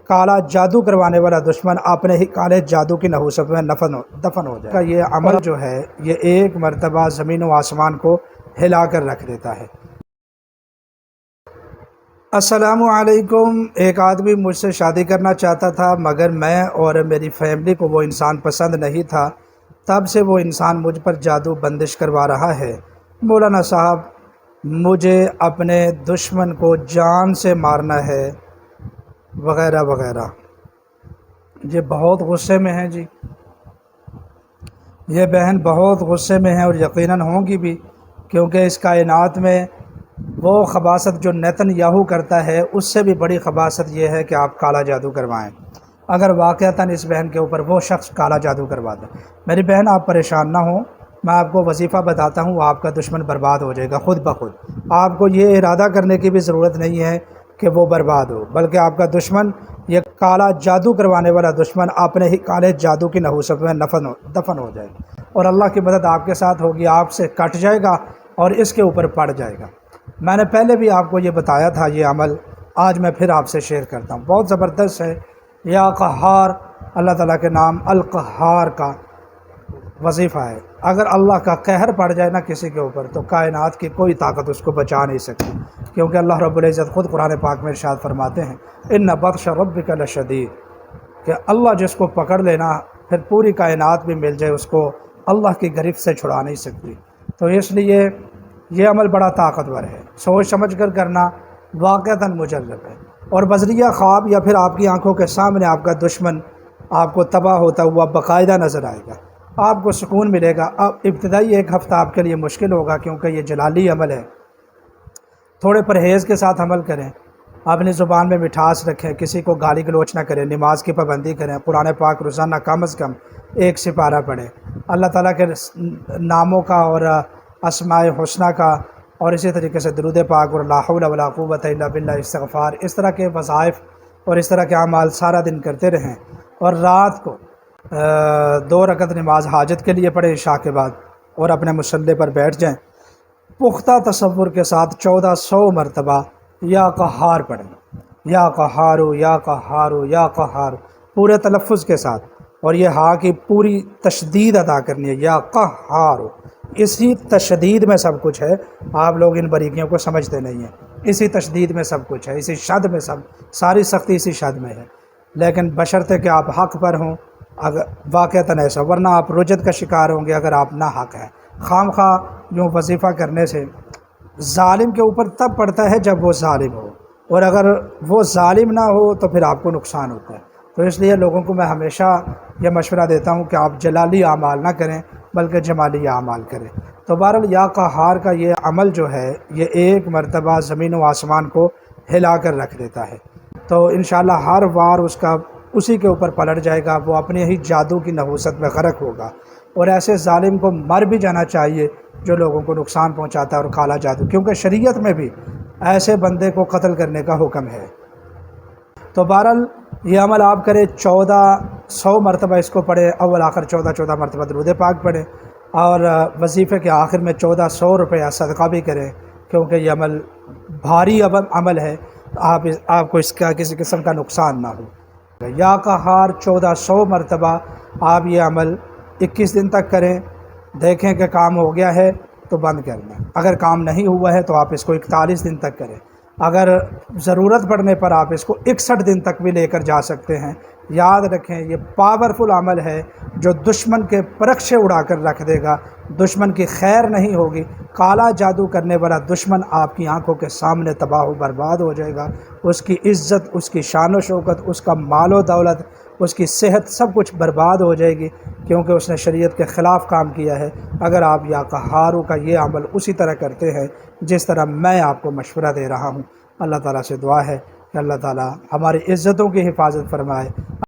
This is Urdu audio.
کالا جادو کروانے والا دشمن اپنے ہی کالے جادو کی نحوست میں دفن ہو جائے گا۔ یہ عمل جو ہے یہ ایک مرتبہ زمین و آسمان کو ہلا کر رکھ دیتا ہے۔ السلام علیکم۔ ایک آدمی مجھ سے شادی کرنا چاہتا تھا، مگر میں اور میری فیملی کو وہ انسان پسند نہیں تھا۔ تب سے وہ انسان مجھ پر جادو بندش کروا رہا ہے۔ مولانا صاحب، مجھے اپنے دشمن کو جان سے مارنا ہے وغیرہ وغیرہ۔ یہ بہت غصے میں ہیں جی، یہ بہن بہت غصے میں ہیں، اور یقیناً ہوں گی بھی، کیونکہ اس کائنات میں وہ خباثت جو نیتن یاہو کرتا ہے اس سے بھی بڑی خباثت یہ ہے کہ آپ کالا جادو کروائیں۔ اگر واقعتاً اس بہن کے اوپر وہ شخص کالا جادو کروا دے، میری بہن آپ پریشان نہ ہوں، میں آپ کو وظیفہ بتاتا ہوں، آپ کا دشمن برباد ہو جائے گا خود بخود۔ آپ کو یہ ارادہ کرنے کی بھی ضرورت نہیں ہے کہ وہ برباد ہو، بلکہ آپ کا دشمن، یہ کالا جادو کروانے والا دشمن اپنے ہی کالے جادو کی نحوست میں دفن ہو جائے گا، اور اللہ کی مدد آپ کے ساتھ ہوگی، آپ سے کٹ جائے گا اور اس کے اوپر پڑ جائے گا۔ میں نے پہلے بھی آپ کو یہ بتایا تھا، یہ عمل آج میں پھر آپ سے شیئر کرتا ہوں، بہت زبردست ہے۔ یا قہار، اللہ تعالیٰ کے نام القہار کا وظیفہ ہے۔ اگر اللہ کا قہر پڑ جائے نا کسی کے اوپر، تو کائنات کی کوئی طاقت اس کو بچا نہیں سکتی، کیونکہ اللہ رب العزت خود قرآن پاک میں ارشاد فرماتے ہیں، ان بطش ربک لشدید، کہ اللہ جس کو پکڑ لینا پھر پوری کائنات بھی مل جائے اس کو اللہ کی گرفت سے چھڑا نہیں سکتی۔ تو اس لیے یہ عمل بڑا طاقتور ہے، سوچ سمجھ کر کرنا واقعتاً مجرب ہے، اور بذریعہ خواب یا پھر آپ کی آنکھوں کے سامنے آپ کا دشمن آپ کو تباہ ہوتا ہوا باقاعدہ نظر آئے گا، آپ کو سکون ملے گا۔ اب ابتدائی ایک ہفتہ آپ کے لیے مشکل ہوگا، کیونکہ یہ جلالی عمل ہے، تھوڑے پرہیز کے ساتھ عمل کریں، اپنی زبان میں مٹھاس رکھیں، کسی کو گالی گلوچ نہ کریں، نماز کی پابندی کریں، قرآن پاک روزانہ کم از کم 1 سپارہ پڑھیں، اللہ تعالیٰ کے ناموں کا اور اسماء حسنہ کا، اور اسی طریقے سے درود پاک اور لا حول ولا قوت الا باللہ استغفار، اس طرح کے وظائف اور اس طرح کے اعمال سارا دن کرتے رہیں، اور رات کو 2 رکعت نماز حاجت کے لیے پڑھیں عشاء کے بعد، اور اپنے مصلی پر بیٹھ جائیں، پختہ تصور کے ساتھ 1400 مرتبہ یا قہار پڑھیں، یا قہارو یا قہارو یا قہار، پورے تلفظ کے ساتھ، اور یہ ہاں کی پوری تشدید ادا کرنی ہے، یا قہارو۔ اسی تشدید میں سب کچھ ہے، آپ لوگ ان باریکیوں کو سمجھتے نہیں ہیں، اسی تشدید میں سب کچھ ہے، اسی شد میں ساری سختی اسی شد میں ہے، لیکن بشرطے کہ آپ حق پر ہوں، اگر واقعتاً ایسا، ورنہ آپ رجت کا شکار ہوں گے اگر آپ نہ حق ہیں۔ خام خواہ یوں وظیفہ کرنے سے ظالم کے اوپر تب پڑتا ہے جب وہ ظالم ہو، اور اگر وہ ظالم نہ ہو تو پھر آپ کو نقصان ہوتا ہے۔ تو اس لیے لوگوں کو میں ہمیشہ یہ مشورہ دیتا ہوں کہ آپ جلالی اعمال نہ کریں بلکہ جمالی اعمال کریں۔ تو بہرحال یا قہار کا یہ عمل جو ہے یہ ایک مرتبہ زمین و آسمان کو ہلا کر رکھ دیتا ہے، تو انشاءاللہ ہر وار اس کا اسی کے اوپر پلٹ جائے گا، وہ اپنے ہی جادو کی نحوست میں غرق ہوگا، اور ایسے ظالم کو مر بھی جانا چاہیے جو لوگوں کو نقصان پہنچاتا ہے اور کالا جادو، کیونکہ شریعت میں بھی ایسے بندے کو قتل کرنے کا حکم ہے۔ تو بہرحال یہ عمل آپ کریں، 1400 مرتبہ اس کو پڑھیں، اول آخر 14 مرتبہ درود پاک پڑھیں، اور وظیفے کے آخر میں 1400 روپیہ صدقہ بھی کریں، کیونکہ یہ عمل بھاری عمل ہے، آپ کو اس کا کسی قسم کا نقصان نہ ہو۔ یا قہار 1400 مرتبہ آپ یہ عمل 21 دن تک کریں، دیکھیں کہ کام ہو گیا ہے تو بند کر دیں، اگر کام نہیں ہوا ہے تو آپ اس کو 41 دن تک کریں، اگر ضرورت پڑنے پر آپ اس کو 61 دن تک بھی لے کر جا سکتے ہیں۔ یاد رکھیں یہ پاورفل عمل ہے جو دشمن کے پرخشے اڑا کر رکھ دے گا، دشمن کی خیر نہیں ہوگی، کالا جادو کرنے والا دشمن آپ کی آنکھوں کے سامنے تباہ و برباد ہو جائے گا، اس کی عزت، اس کی شان و شوکت، اس کا مال و دولت، اس کی صحت، سب کچھ برباد ہو جائے گی، کیونکہ اس نے شریعت کے خلاف کام کیا ہے۔ اگر آپ یا قہارو کا یہ عمل اسی طرح کرتے ہیں جس طرح میں آپ کو مشورہ دے رہا ہوں، اللہ تعالیٰ سے دعا ہے کہ اللہ تعالیٰ ہماری عزتوں کی حفاظت فرمائے۔